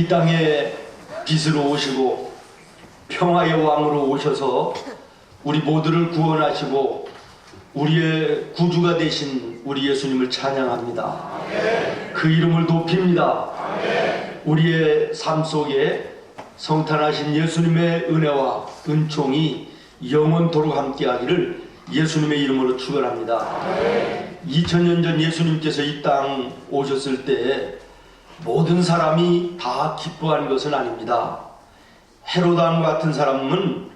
이 땅에 빛으로 오시고 평화의 왕으로 오셔서 우리 모두를 구원하시고 우리의 구주가 되신 우리 예수님을 찬양합니다. 그 이름을 높입니다. 우리의 삶 속에 성탄하신 예수님의 은혜와 은총이 영원토록 함께하기를 예수님의 이름으로 축원합니다. 2000년 전 예수님께서 이 땅 오셨을 때 모든 사람이 다 기뻐한 것은 아닙니다. 헤롯 왕 같은 사람은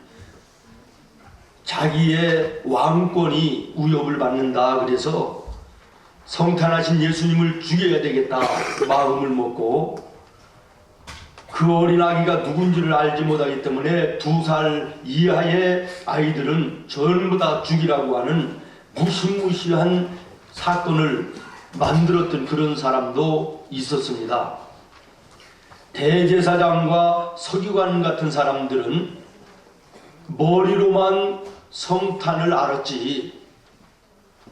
자기의 왕권이 위협을 받는다 그래서 성탄하신 예수님을 죽여야 되겠다 마음을 먹고 그 어린 아기가 누군지를 알지 못하기 때문에 2살 이하의 아이들은 전부 다 죽이라고 하는 무시무시한 사건을 만들었던 그런 사람도 있었습니다. 대제사장과 서기관 같은 사람들은 머리로만 성탄을 알았지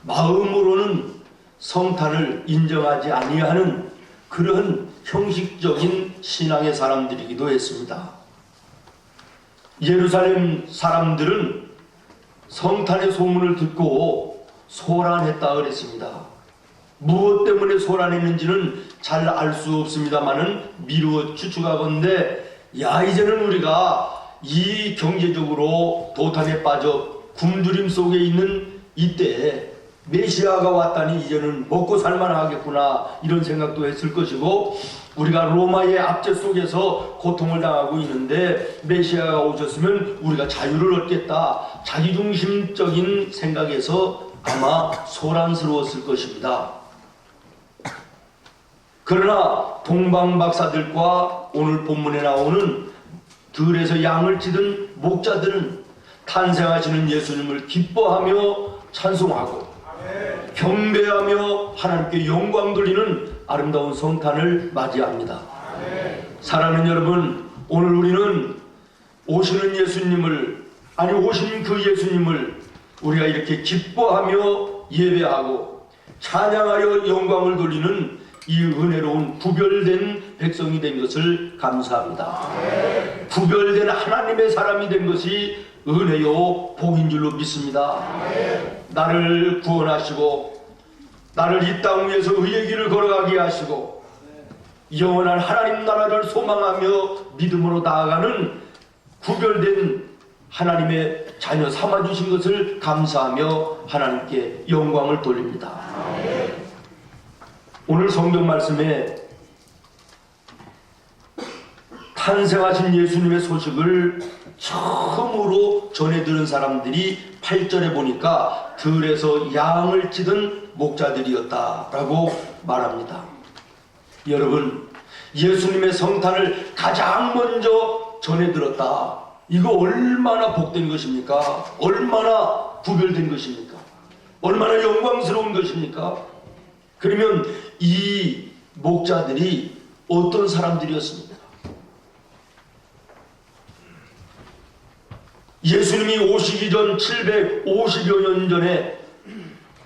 마음으로는 성탄을 인정하지 아니하는 그런 형식적인 신앙의 사람들이기도 했습니다. 예루살렘 사람들은 성탄의 소문을 듣고 소란했다 그랬습니다. 무엇 때문에 소란했는지는 잘 알 수 없습니다만은 미루어 추측하건대 야 이제는 우리가 이 경제적으로 도탄에 빠져 굶주림 속에 있는 이때에 메시아가 왔다니 이제는 먹고 살만하겠구나 이런 생각도 했을 것이고 우리가 로마의 압제 속에서 고통을 당하고 있는데 메시아가 오셨으면 우리가 자유를 얻겠다 자기중심적인 생각에서 아마 소란스러웠을 것입니다. 그러나 동방박사들과 오늘 본문에 나오는 들에서 양을 치던 목자들은 탄생하시는 예수님을 기뻐하며 찬송하고 경배하며 하나님께 영광 돌리는 아름다운 성탄을 맞이합니다. 사랑하는 여러분, 오늘 우리는 오시는 예수님을 오신 그 예수님을 우리가 이렇게 기뻐하며 예배하고 찬양하여 영광을 돌리는 이 은혜로운 구별된 백성이 된 것을 감사합니다. 구별된 하나님의 사람이 된 것이 은혜요 복인 줄로 믿습니다. 나를 구원하시고 나를 이 땅 위에서 의의 길을 걸어가게 하시고 영원한 하나님 나라를 소망하며 믿음으로 나아가는 구별된 하나님의 자녀 삼아주신 것을 감사하며 하나님께 영광을 돌립니다. 오늘 성경 말씀에 탄생하신 예수님의 소식을 처음으로 전해 들은 사람들이 8절에 보니까 들에서 양을 치던 목자들이었다라고 말합니다. 여러분, 예수님의 성탄을 가장 먼저 전해 들었다. 이거 얼마나 복된 것입니까? 얼마나 구별된 것입니까? 얼마나 영광스러운 것입니까? 그러면 이 목자들이 어떤 사람들이었습니까? 예수님이 오시기 전 750여 년 전에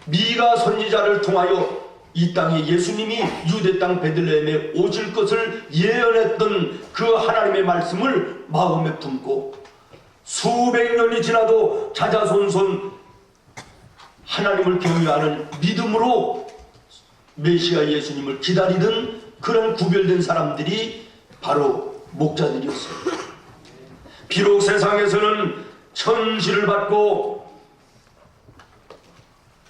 미가 선지자를 통하여 이 땅에 예수님이 유대 땅 베들레헴에 오실 것을 예언했던 그 하나님의 말씀을 마음에 품고 수백 년이 지나도 자자손손 하나님을 경외하는 믿음으로 메시아 예수님을 기다리던 그런 구별된 사람들이 바로 목자들이었습니다. 비록 세상에서는 천시를 받고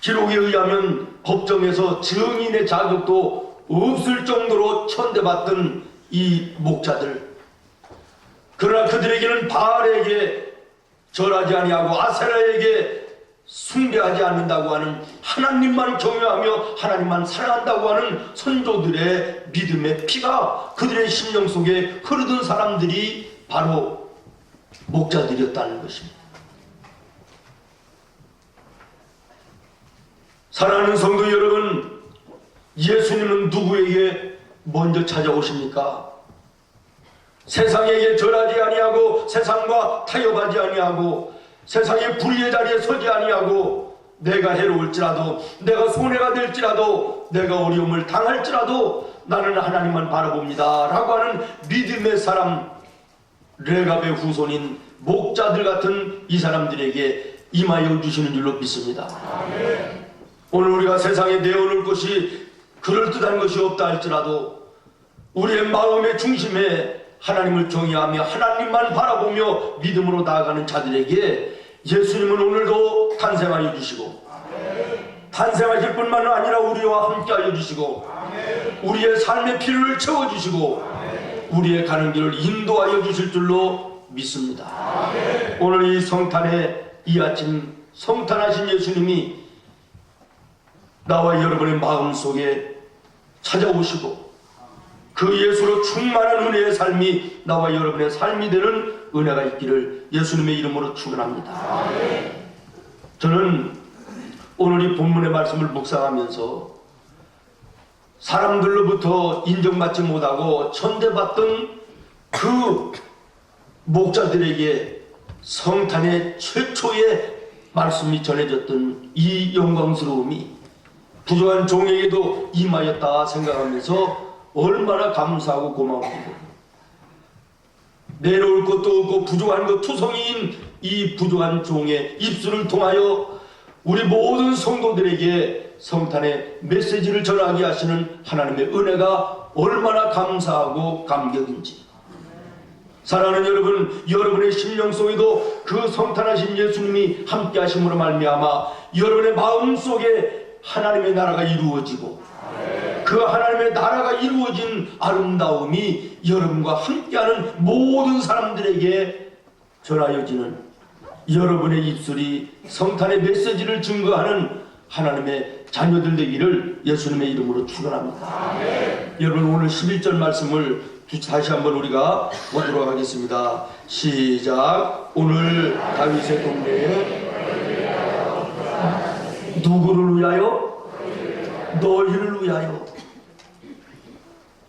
기록에 의하면 법정에서 증인의 자격도 없을 정도로 천대받던 이 목자들, 그러나 그들에게는 바알에게 절하지 아니하고 아세라에게 숭배하지 않는다고 하는 하나님만 경외하며 하나님만 사랑한다고 하는 선조들의 믿음의 피가 그들의 심령 속에 흐르던 사람들이 바로 목자들이었다는 것입니다. 사랑하는 성도 여러분, 예수님은 누구에게 먼저 찾아오십니까? 세상에게 절하지 아니하고 세상과 타협하지 아니하고 세상의 불의의 자리에 서지 아니하고 내가 해로울지라도 내가 손해가 될지라도 내가 어려움을 당할지라도 나는 하나님만 바라봅니다 라고 하는 믿음의 사람, 레갑의 후손인 목자들 같은 이 사람들에게 임하여 주시는 줄로 믿습니다. 오늘 우리가 세상에 내어놓을 것이 그럴듯한 것이 없다 할지라도 우리의 마음의 중심에 하나님을 경외하며 하나님만 바라보며 믿음으로 나아가는 자들에게 예수님은 오늘도 탄생하여 주시고, 탄생하실 뿐만 아니라 우리와 함께하여 주시고, 우리의 삶의 필요를 채워주시고, 우리의 가는 길을 인도하여 주실 줄로 믿습니다. 오늘 이 성탄의 이 아침, 성탄하신 예수님이 나와 여러분의 마음속에 찾아오시고 그 예수로 충만한 은혜의 삶이 나와 여러분의 삶이 되는 은혜가 있기를 예수님의 이름으로 축원합니다. 저는 오늘 이 본문의 말씀을 묵상하면서 사람들로부터 인정받지 못하고 천대받던 그 목자들에게 성탄의 최초의 말씀이 전해졌던 이 영광스러움이 부족한 종에게도 임하였다 생각하면서 얼마나 감사하고 고마운지. 내려올 것도 없고 부족한 것 투성이인 이 부족한 종의 입술을 통하여 우리 모든 성도들에게 성탄의 메시지를 전하게 하시는 하나님의 은혜가 얼마나 감사하고 감격인지. 사랑하는 여러분, 여러분의 심령 속에도 그 성탄하신 예수님이 함께 하심으로 말미암아 여러분의 마음 속에 하나님의 나라가 이루어지고 그 하나님의 나라가 이루어진 아름다움이 여러분과 함께하는 모든 사람들에게 전하여지는, 여러분의 입술이 성탄의 메시지를 증거하는 하나님의 자녀들 되기를 예수님의 이름으로 축원합니다. 여러분, 오늘 11절 말씀을 다시 한번 우리가 보도록 하겠습니다. 시작. 오늘 다윗의 동네에 누구를 위하여? 너희를 위하여.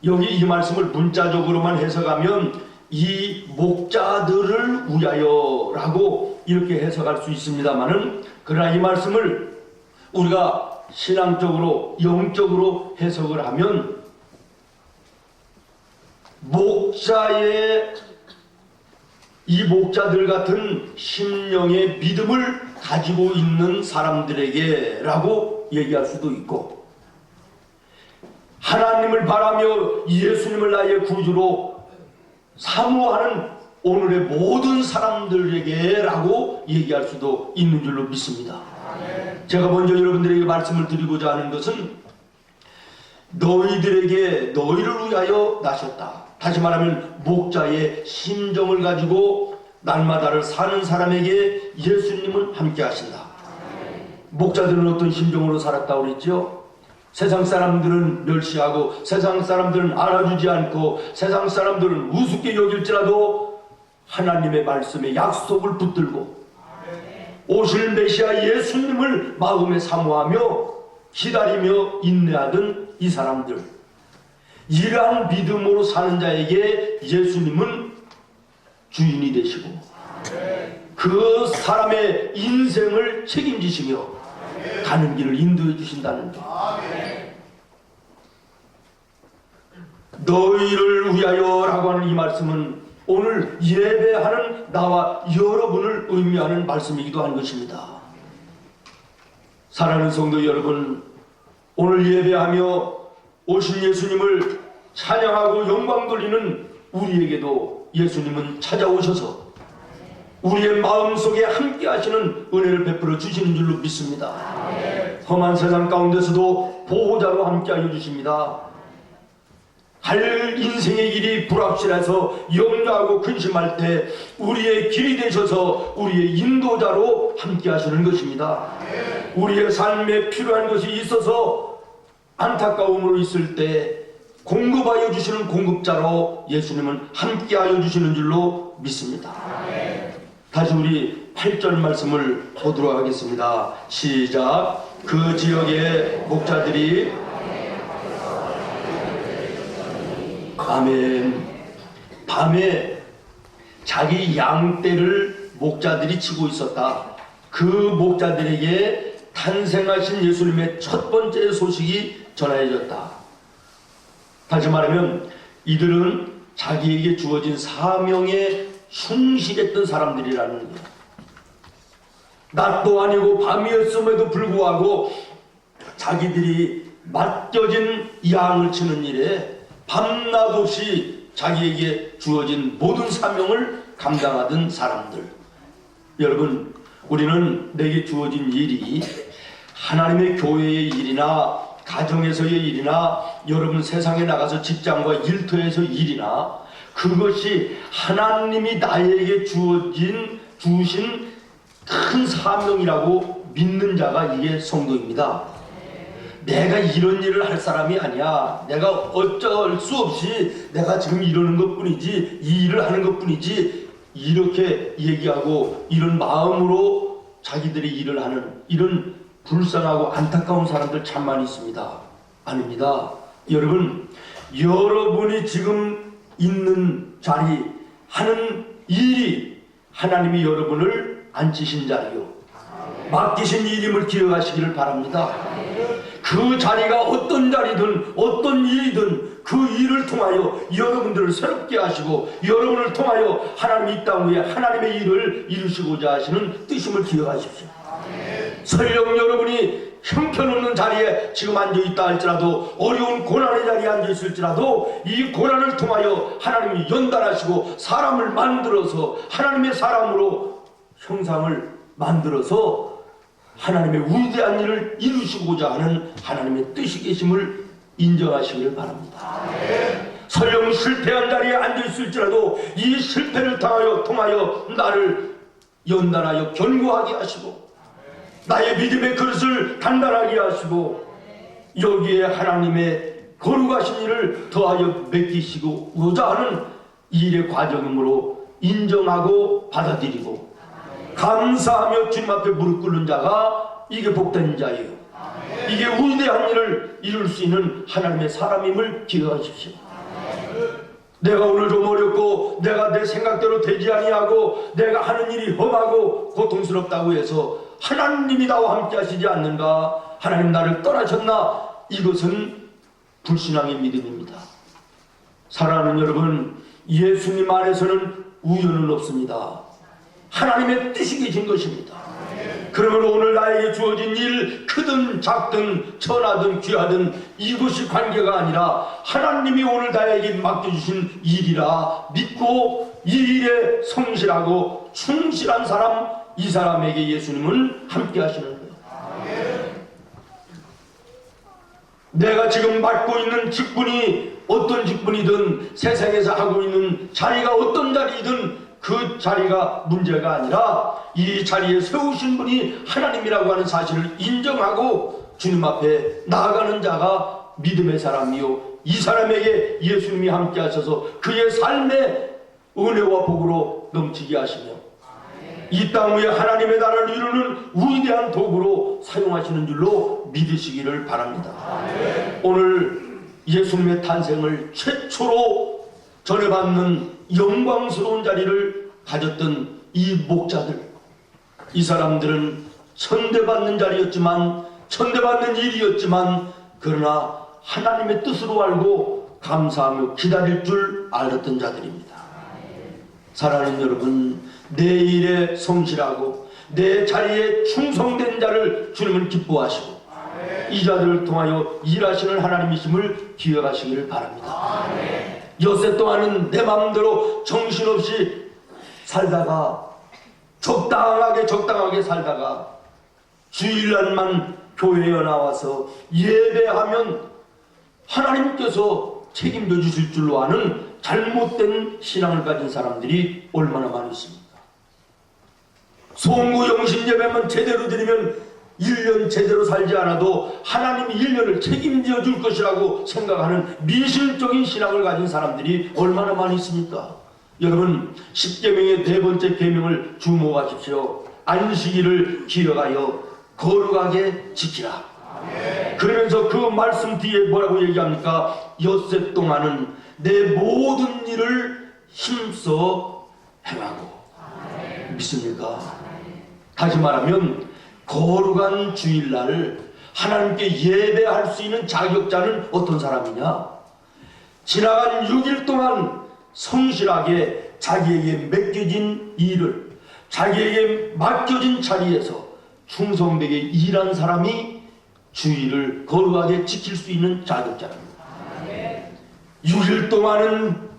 여기 이 말씀을 문자적으로만 해석하면 이 목자들을 위하여 라고 이렇게 해석할 수 있습니다만은, 그러나 이 말씀을 우리가 신앙적으로 영적으로 해석을 하면 목자의 이 목자들 같은 심령의 믿음을 가지고 있는 사람들에게 라고 얘기할 수도 있고, 하나님을 바라며 예수님을 나의 구주로 사모하는 오늘의 모든 사람들에게 라고 얘기할 수도 있는 줄로 믿습니다. 제가 먼저 여러분들에게 말씀을 드리고자 하는 것은 너희들에게 너희를 위하여 나셨다. 다시 말하면 목자의 심정을 가지고 날마다를 사는 사람에게 예수님은 함께 하신다. 목자들은 어떤 심정으로 살았다고 그랬죠? 세상 사람들은 멸시하고 세상 사람들은 알아주지 않고 세상 사람들은 우습게 여길지라도 하나님의 말씀에 약속을 붙들고 오실 메시아 예수님을 마음에 사모하며 기다리며 인내하던 이 사람들, 이러한 믿음으로 사는 자에게 예수님은 주인이 되시고 그 사람의 인생을 책임지시며 가는 길을 인도해 주신다는 것. 너희를 위하여 라고 하는 이 말씀은 오늘 예배하는 나와 여러분을 의미하는 말씀이기도 한 것입니다. 사랑하는 성도 여러분, 오늘 예배하며 오신 예수님을 찬양하고 영광 돌리는 우리에게도 예수님은 찾아오셔서 우리의 마음속에 함께 하시는 은혜를 베풀어 주시는 줄로 믿습니다. 험한 세상 가운데서도 보호자로 함께 하여 주십니다. 갈 인생의 길이 불확실해서 염려하고 근심할 때 우리의 길이 되셔서 우리의 인도자로 함께 하시는 것입니다. 우리의 삶에 필요한 것이 있어서 안타까움으로 있을 때 공급하여 주시는 공급자로 예수님은 함께하여 주시는 줄로 믿습니다. 다시 우리 8절 말씀을 보도록 하겠습니다. 시작. 그 지역의 목자들이 아멘. 밤에 자기 양떼를 목자들이 치고 있었다. 그 목자들에게 탄생하신 예수님의 첫 번째 소식이 전해졌다. 다시 말하면 이들은 자기에게 주어진 사명에 충실했던 사람들이라는 거예요. 낮도 아니고 밤이었음에도 불구하고 자기들이 맡겨진 양을 치는 일에 밤낮 없이 자기에게 주어진 모든 사명을 감당하던 사람들. 여러분, 우리는 내게 주어진 일이 하나님의 교회의 일이나 가정에서의 일이나 여러분 세상에 나가서 직장과 일터에서의 일이나 그것이 하나님이 나에게 주신 큰 사명이라고 믿는 자가 이게 성도입니다. 내가 이런 일을 할 사람이 아니야. 내가 어쩔 수 없이 내가 지금 이러는 것뿐이지, 이 일을 하는 것뿐이지, 이렇게 얘기하고 이런 마음으로 자기들이 일을 하는 이런 불쌍하고 안타까운 사람들 참 많이 있습니다. 아닙니다. 여러분, 여러분이 지금 있는 자리 하는 일이 하나님이 여러분을 앉히신 자리요, 맡기신 일임을 기억하시기를 바랍니다. 그 자리가 어떤 자리든 어떤 일이든 그 일을 통하여 여러분들을 새롭게 하시고 여러분을 통하여 하나님이 이 땅 위에 하나님의 일을 이루시고자 하시는 뜻임을 기억하십시오. 설령 여러분이 형편없는 자리에 지금 앉아있다 할지라도, 어려운 고난의 자리에 앉아있을지라도 이 고난을 통하여 하나님이 연단하시고 사람을 만들어서 하나님의 사람으로 형상을 만들어서 하나님의 위대한 일을 이루시고자 하는 하나님의 뜻이 계심을 인정하시길 바랍니다. 설령 실패한 자리에 앉아있을지라도 이 실패를 통하여 나를 연단하여 견고하게 하시고 나의 믿음의 그릇을 단단하게 하시고 여기에 하나님의 거룩하신 일을 더하여 맡기시고자 하는 일의 과정으로 인정하고 받아들이고 감사하며 주님 앞에 무릎 꿇는 자가 이게 복된 자예요. 이게 위대한 일을 이룰 수 있는 하나님의 사람임을 기억하십시오. 내가 오늘 좀 어렵고 내가 내 생각대로 되지 아니하고 내가 하는 일이 험하고 고통스럽다고 해서 하나님이 나와 함께 하시지 않는가, 하나님 나를 떠나셨나, 이것은 불신앙의 믿음입니다. 사랑하는 여러분, 예수님 안에서는 우연은 없습니다. 하나님의 뜻이 계신 것입니다. 그러면 오늘 나에게 주어진 일, 크든 작든 천하든 귀하든 이것이 관계가 아니라 하나님이 오늘 나에게 맡겨주신 일이라 믿고 이 일에 성실하고 충실한 사람, 이 사람에게 예수님은 함께 하시는 거예요. 내가 지금 맡고 있는 직분이 어떤 직분이든 세상에서 하고 있는 자리가 어떤 자리이든 그 자리가 문제가 아니라 이 자리에 세우신 분이 하나님이라고 하는 사실을 인정하고 주님 앞에 나아가는 자가 믿음의 사람이요, 이 사람에게 예수님이 함께 하셔서 그의 삶의 은혜와 복으로 넘치게 하시며 이 땅 위에 하나님의 나라를 이루는 위대한 도구로 사용하시는 줄로 믿으시기를 바랍니다. 오늘 예수님의 탄생을 최초로 전해받는 영광스러운 자리를 가졌던 이 목자들, 이 사람들은 천대받는 자리였지만, 천대받는 일이었지만, 그러나 하나님의 뜻으로 알고 감사하며 기다릴 줄 알았던 자들입니다. 사랑하는 여러분, 내 일에 성실하고 내 자리에 충성된 자를 주님은 기뻐하시고 이 자들을 통하여 일하시는 하나님이심을 기억하시기를 바랍니다. 엿새 동안은 내 마음대로 정신없이 살다가 적당하게 살다가 주일날만 교회에 나와서 예배하면 하나님께서 책임져 주실 줄로 아는 잘못된 신앙을 가진 사람들이 얼마나 많이 있습니까? 송구 영신 예배만 제대로 드리면 1년 제대로 살지 않아도 하나님이 1년을 책임져 줄 것이라고 생각하는 미신적인 신앙을 가진 사람들이 얼마나 많이 있습니까? 여러분, 10계명의 네 번째 계명을 주목하십시오. 안식일을 기억하여 거룩하게 지키라. 그러면서 그 말씀 뒤에 뭐라고 얘기합니까? 엿새 동안은 내 모든 일을 힘써 행하고. 믿습니까? 다시 말하면 거룩한 주일날 하나님께 예배할 수 있는 자격자는 어떤 사람이냐? 지나간 6일 동안 성실하게 자기에게 맡겨진 일을, 자기에게 맡겨진 자리에서 충성되게 일한 사람이 주의를 거룩하게 지킬 수 있는 자격자랍니다. 6일 동안은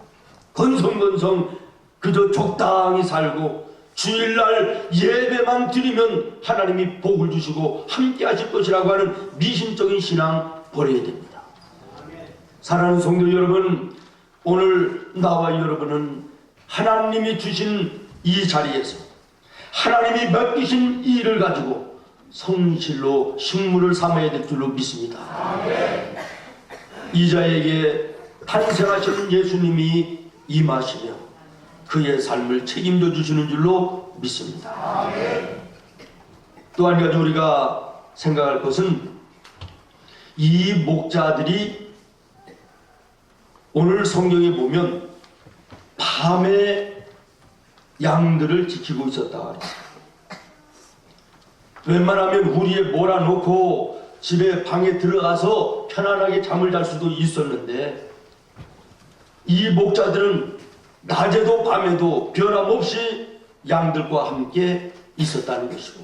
건성건성 그저 적당히 살고 주일날 예배만 드리면 하나님이 복을 주시고 함께 하실 것이라고 하는 미신적인 신앙 버려야 됩니다. 사랑하는 성도 여러분, 오늘 나와 여러분은 하나님이 주신 이 자리에서 하나님이 맡기신 일을 가지고 성실로 식물을 삼아야 될 줄로 믿습니다. 이자에게 탄생하신 예수님이 임하시며 그의 삶을 책임져 주시는 줄로 믿습니다. 또 한 가지 우리가 생각할 것은 이 목자들이 오늘 성경에 보면 밤에 양들을 지키고 있었다고 합니다. 웬만하면 우리에 몰아놓고 집에 방에 들어가서 편안하게 잠을 잘 수도 있었는데 이 목자들은 낮에도 밤에도 변함없이 양들과 함께 있었다는 것이고,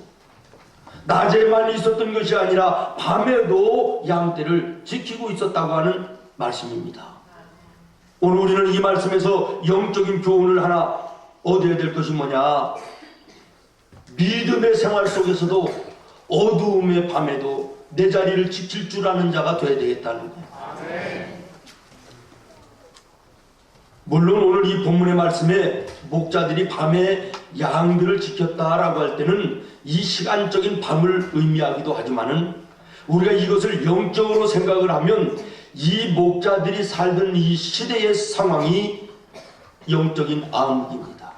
낮에만 있었던 것이 아니라 밤에도 양떼를 지키고 있었다고 하는 말씀입니다. 오늘 우리는 이 말씀에서 영적인 교훈을 하나 얻어야 될 것이 뭐냐? 믿음의 생활 속에서도 어두움의 밤에도 내 자리를 지킬 줄 아는 자가 되어야 되겠다는 거예요. 물론 오늘 이 본문의 말씀에 목자들이 밤에 양들을 지켰다라고 할 때는 이 시간적인 밤을 의미하기도 하지만은 우리가 이것을 영적으로 생각을 하면 이 목자들이 살던 이 시대의 상황이 영적인 암흑입니다.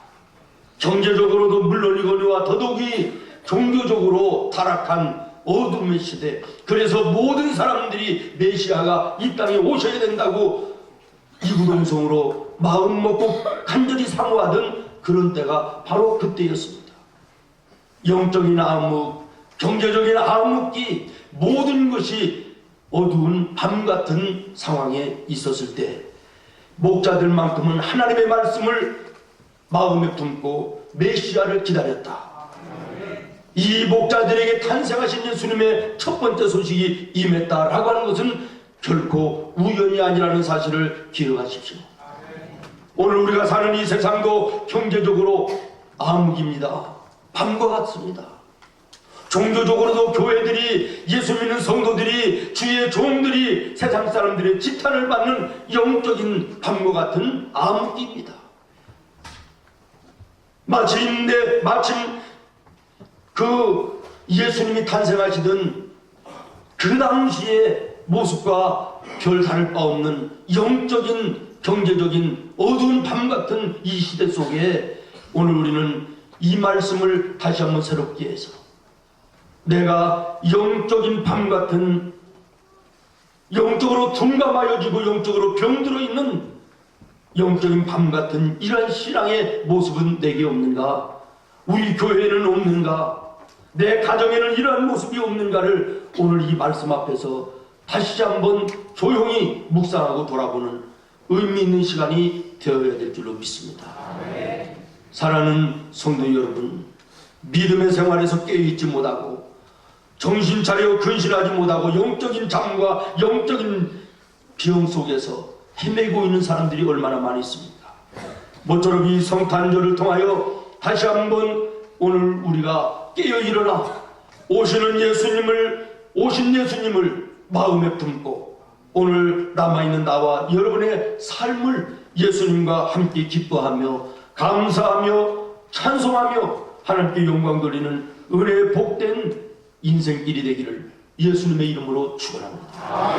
경제적으로도 물론이거니와 더더욱이 종교적으로 타락한 어둠의 시대, 그래서 모든 사람들이 메시아가 이 땅에 오셔야 된다고 이구동성으로 마음 먹고 간절히 사모하던 그런 때가 바로 그때였습니다. 영적인 암흑, 경제적인 암흑기, 모든 것이 어두운 밤 같은 상황에 있었을 때 목자들만큼은 하나님의 말씀을 마음에 품고 메시아를 기다렸다. 이 목자들에게 탄생하신 예수님의 첫 번째 소식이 임했다라고 하는 것은 결코 우연이 아니라는 사실을 기억하십시오. 오늘 우리가 사는 이 세상도 경제적으로 암흑입니다. 밤과 같습니다. 종교적으로도 교회들이, 예수 믿는 성도들이, 주의 종들이 세상 사람들의 지탄을 받는 영적인 밤과 같은 암흑입니다. 마침 그 예수님이 탄생하시던 그 당시의 모습과 별 다를 바 없는 영적인, 경제적인 어두운 밤 같은 이 시대 속에 오늘 우리는 이 말씀을 다시 한번 새롭게 해서 내가 영적인 밤 같은, 영적으로 둔감하여지고 영적으로 병들어 있는 영적인 밤 같은 이러한 신앙의 모습은 내게 없는가? 우리 교회에는 없는가? 내 가정에는 이러한 모습이 없는가를 오늘 이 말씀 앞에서 다시 한번 조용히 묵상하고 돌아보는 의미 있는 시간이 되어야 될 줄로 믿습니다. 사랑하는 성도 여러분, 믿음의 생활에서 깨어있지 못하고 정신 차려 근신하지 못하고 영적인 잠과 영적인 비용 속에서 헤매고 있는 사람들이 얼마나 많이 있습니까? 모쪼록 이 성탄절을 통하여 다시 한번 오늘 우리가 깨어 일어나 오신 예수님을 마음에 품고 오늘 남아있는 나와 여러분의 삶을 예수님과 함께 기뻐하며 감사하며 찬송하며 하나님께 영광 돌리는 은혜의 복된 인생길이 되기를 예수님의 이름으로 축원합니다.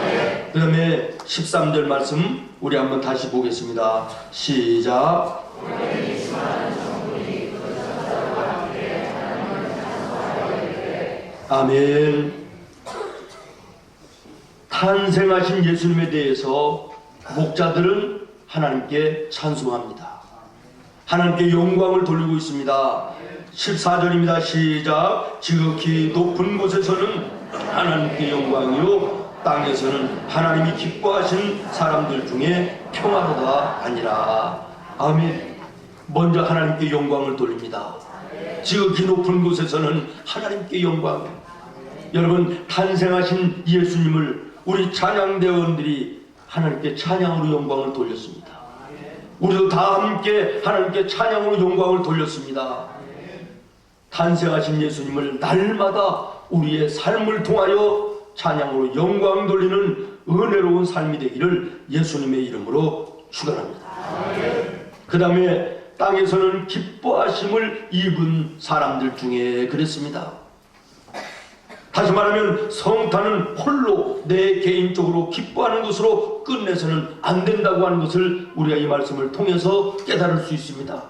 그 다음에 13절 말씀 우리 한번 다시 보겠습니다. 시작. 아멘. 탄생하신 예수님에 대해서 목자들은 하나님께 찬송합니다. 하나님께 영광을 돌리고 있습니다. 14절입니다. 시작. 지극히 높은 곳에서는 하나님께 영광이요 땅에서는 하나님이 기뻐하신 사람들 중에 평화로가 아니라. 아멘. 먼저 하나님께 영광을 돌립니다. 지극히 높은 곳에서는 하나님께 영광. 여러분, 탄생하신 예수님을 우리 찬양대원들이 하나님께 찬양으로 영광을 돌렸습니다. 우리도 다 함께 하나님께 찬양으로 영광을 돌렸습니다. 탄생하신 예수님을 날마다 우리의 삶을 통하여 찬양으로 영광 돌리는 은혜로운 삶이 되기를 예수님의 이름으로 축원합니다. 그 다음에 땅에서는 기뻐하심을 입은 사람들 중에 그랬습니다. 다시 말하면 성탄은 홀로 내 개인적으로 기뻐하는 것으로 끝내서는 안 된다고 하는 것을 우리가 이 말씀을 통해서 깨달을 수 있습니다.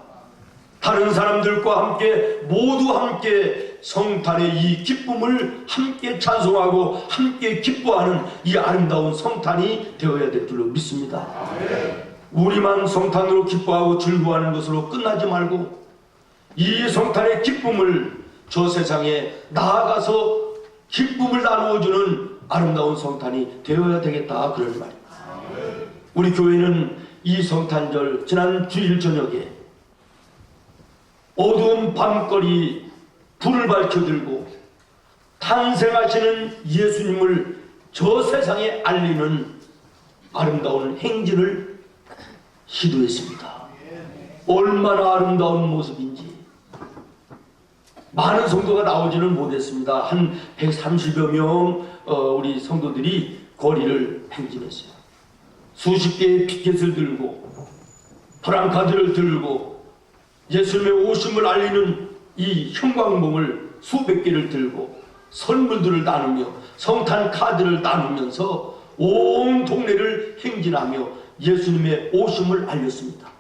다른 사람들과 함께 모두 함께 성탄의 이 기쁨을 함께 찬송하고 함께 기뻐하는 이 아름다운 성탄이 되어야 될 줄로 믿습니다. 우리만 성탄으로 기뻐하고 즐거워하는 것으로 끝나지 말고 이 성탄의 기쁨을 저 세상에 나아가서 기쁨을 나누어주는 아름다운 성탄이 되어야 되겠다, 그런 말입니다. 우리 교회는 이 성탄절 지난 주일 저녁에 어두운 밤거리 불을 밝혀들고 탄생하시는 예수님을 저 세상에 알리는 아름다운 행진을 시도했습니다. 얼마나 아름다운 모습인지. 많은 성도가 나오지는 못했습니다. 한 130여 명 우리 성도들이 거리를 행진했어요. 수십 개의 피켓을 들고 프랑카드를 들고 예수님의 오심을 알리는 이 형광봉을 수백 개를 들고 선물들을 나누며 성탄 카드를 나누면서 온 동네를 행진하며 예수님의 오심을 알렸습니다.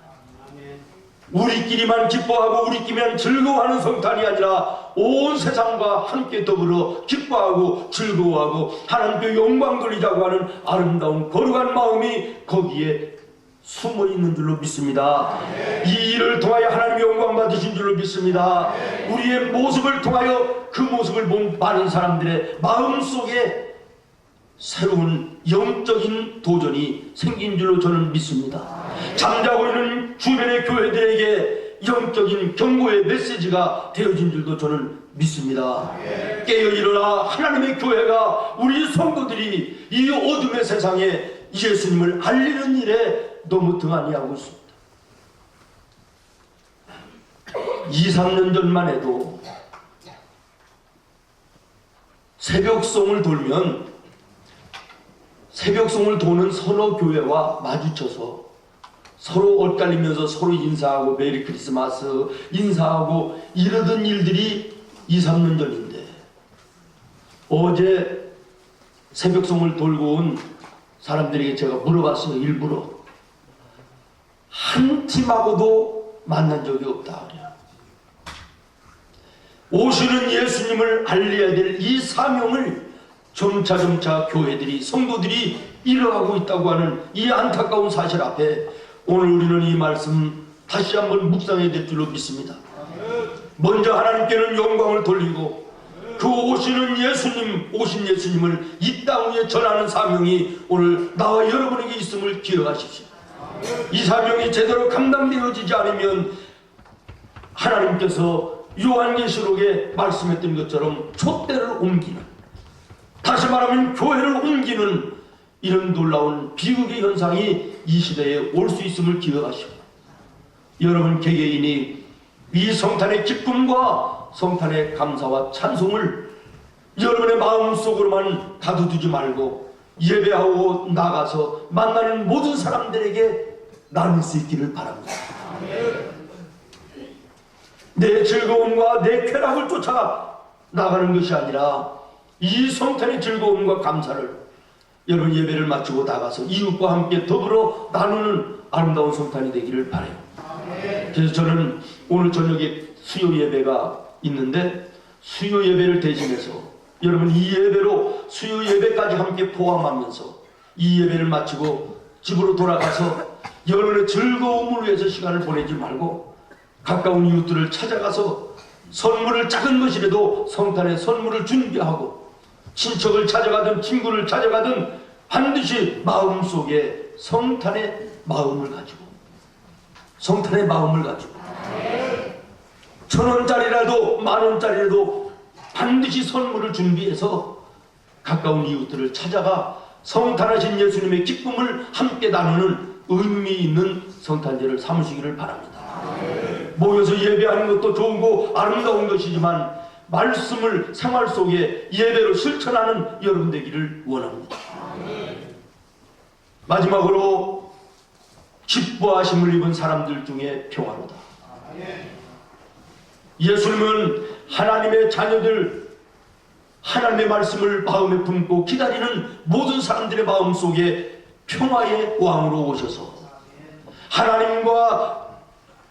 우리끼리만 기뻐하고 우리끼리만 즐거워하는 성탄이 아니라 온 세상과 함께 더불어 기뻐하고 즐거워하고 하나님께 영광 돌리자고 하는 아름다운 거룩한 마음이 거기에 숨어 있는 줄로 믿습니다. 이 일을 통하여 하나님의 영광 받으신 줄로 믿습니다. 우리의 모습을 통하여 그 모습을 본 많은 사람들의 마음속에 새로운 영적인 도전이 생긴 줄로 저는 믿습니다. 잠자고 있는 주변의 교회들에게 영적인 경고의 메시지가 되어진 줄도 저는 믿습니다. 깨어 일어나 하나님의 교회가 우리 성도들이 이 어둠의 세상에 예수님을 알리는 일에 너무 등한히 하고 있습니다. 2, 3년 전만 해도 새벽송을 돌면 새벽송을 도는 서너 교회와 마주쳐서 서로 엇갈리면서 서로 인사하고 메리 크리스마스 인사하고 이러던 일들이 2, 3년 전인데 어제 새벽송을 돌고 온 사람들에게 제가 물어봤어요. 일부러 한 팀하고도 만난 적이 없다 그래요. 오시는 예수님을 알려야 될 이 사명을 점차점차 교회들이 성도들이 잃어가고 있다고 하는 이 안타까운 사실 앞에 오늘 우리는 이 말씀 다시 한번 묵상해야 될 줄로 믿습니다. 먼저 하나님께는 영광을 돌리고 그 오시는 예수님, 오신 예수님을 이 땅 위에 전하는 사명이 오늘 나와 여러분에게 있음을 기억하십시오. 이 사명이 제대로 감당되어지지 않으면 하나님께서 요한계시록에 말씀했던 것처럼 촛대를 옮기는, 다시 말하면 교회를 옮기는 이런 놀라운 비극의 현상이 이 시대에 올 수 있음을 기억하시고, 여러분 개개인이 이 성탄의 기쁨과 성탄의 감사와 찬송을 여러분의 마음속으로만 가둬두지 말고 예배하고 나가서 만나는 모든 사람들에게 나눌 수 있기를 바랍니다. 내 즐거움과 내 쾌락을 쫓아 나가는 것이 아니라 이 성탄의 즐거움과 감사를 여러분 예배를 마치고 나가서 이웃과 함께 더불어 나누는 아름다운 성탄이 되기를 바라요. 그래서 저는 오늘 저녁에 수요 예배가 있는데 수요 예배를 대신해서 여러분 이 예배로 수요 예배까지 함께 포함하면서 이 예배를 마치고 집으로 돌아가서 여러분의 즐거움을 위해서 시간을 보내지 말고 가까운 이웃들을 찾아가서 선물을 작은 것이라도 성탄의 선물을 준비하고 친척을 찾아가든 친구를 찾아가든 반드시 마음속에 성탄의 마음을 가지고, 성탄의 마음을 가지고 1,000원짜리라도 10,000원짜리라도 반드시 선물을 준비해서 가까운 이웃들을 찾아가 성탄하신 예수님의 기쁨을 함께 나누는 의미 있는 성탄절을 삼으시기를 바랍니다. 모여서 예배하는 것도 좋은 거 아름다운 것이지만 말씀을 생활 속에 예배로 실천하는 여러분 되기를 원합니다. 마지막으로 기뻐하심을 입은 사람들 중에 평화로다. 예수님은 하나님의 자녀들, 하나님의 말씀을 마음에 품고 기다리는 모든 사람들의 마음 속에 평화의 왕으로 오셔서 하나님과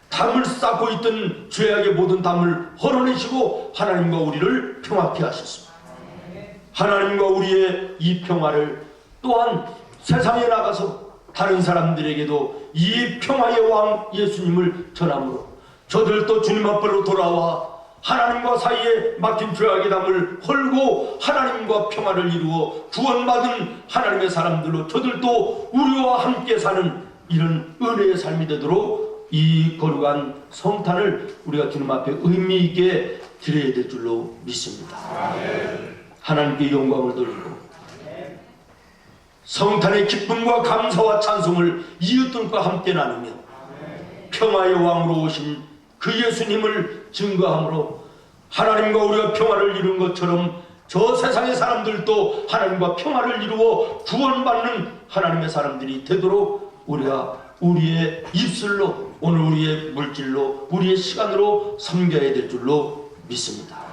담을 쌓고 있던 죄악의 모든 담을 헐어내시고 하나님과 우리를 평화케 하셨습니다. 하나님과 우리의 이 평화를 또한 세상에 나가서 다른 사람들에게도 이 평화의 왕 예수님을 전함으로 저들도 주님 앞으로 돌아와 하나님과 사이에 막힌 죄악의 담을 헐고 하나님과 평화를 이루어 구원받은 하나님의 사람들로 저들도 우리와 함께 사는 이런 은혜의 삶이 되도록 이 거룩한 성탄을 우리가 주님 앞에 의미 있게 드려야 될 줄로 믿습니다. 하나님께 영광을 돌리고 성탄의 기쁨과 감사와 찬송을 이웃들과 함께 나누며 평화의 왕으로 오신 그 예수님을 증거함으로 하나님과 우리가 평화를 이룬 것처럼 저 세상의 사람들도 하나님과 평화를 이루어 구원받는 하나님의 사람들이 되도록 우리가 우리의 입술로, 오늘 우리의 물질로, 우리의 시간으로 섬겨야 될 줄로 믿습니다.